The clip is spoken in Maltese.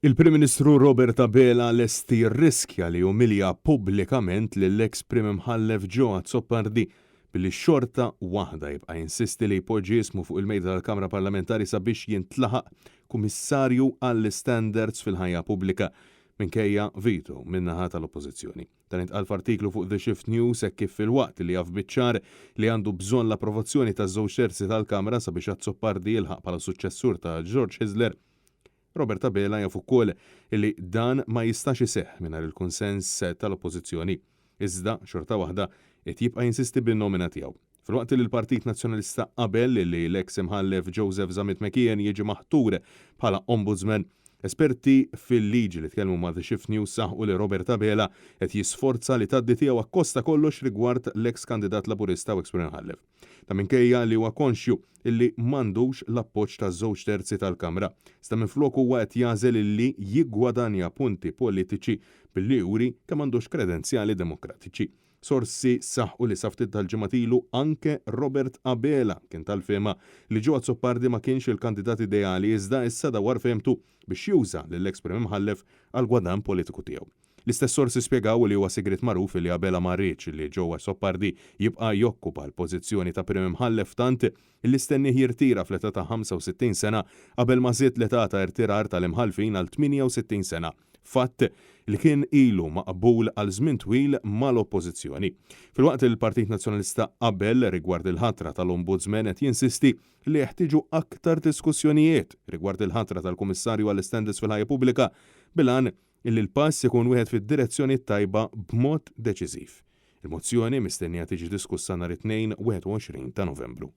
Il-Prim Ministru Robert Abela lesti rriskja li umilja pubblikament lill-eks Prim Imħallef Joe Azzopardi billi xorta waħda jibqa' jinsisti li jpoġġi jismu fuq il-mejda tal-Kamra Parlamentari sabiex jintlaħaq kummissarju għall-standards fil-ħajja pubblika minkejja vito min-naħa tal-Oppożizzjoni. Dan intqal f'artiklu fuq The Shift News hekk kif fil-waqt li jaf biċ-ċar li għandu bżonn l-approvazzjoni taż-żewġ terzi tal-Kamra sabiex Azzopardi jilħaq bħala suċċessur ta' George Hisler. Robert Abela jaf ukoll li dan ma jistax iseħħ mingħajr il-kunsens tal-Oppożizzjoni. Iżda xorta waħda qed jibqa' jinsisti bin-nomina tiegħu. Filwaqt li l-Partit Nazzjonalista qabel li l-eks imħallef Joseph Zamit McKeon jiġi maħtur bħala ombudsman, esperti fil-liġi li tkellmu ma' The Shift News saħqu li Robert Abela qed jisforza li tgħaddi tiegħu akkosta kollox rigward l-eks kandidat Laburista u eks Prim Imħallef. Ta' minkejja li huwa konxju illi m'għandux l-appoġġ taż-żewġ terzi tal-Kamra. Sta minflok huwa qed jażel illi jiggwadanja punti politiċi billi juri kemm m'għandux kredenzjali demokratiċi. Sorsi saħqu li saftit tal-ġimgħa ilu anke Robert Abela kien tal-fema li Joe Azzopardi ma kienx il-kandidat ideali iżda issa dawar femtu biex juża lill-eks Prim Imħallef għal gwadan politiku tiegħu. L-istess sorsi spjegaw li huwa sigrit magħruf li Abela ma rridx li Joe Azzopardi jibqa' jokkupa l-pożizzjoni ta' Prim Imħallef tant illi stennih jirtira fl-età ta' 65 sena qabel ma żied l-età ta' irtirar tal-imħallfin għal 68 sena. Fatt li kien ilu maqbul għal żmien twil mal-Oppożizzjoni. Filwaqt il-Partit Nazzjonalista qabel rigward il-ħatra tal-Ombudsman qed jinsisti li jeħtieġu aktar diskussjonijiet rigward il-ħatra tal-Kummissarju għall-Standards fil-ħajja pubblika bilan illi l-pass ikun wieħed fid-direzzjoni tajba b'mod deċiżiv. Il-mozzjoni mistennija tiġi diskussa nhar it-tnejn 21 ta' Novembru.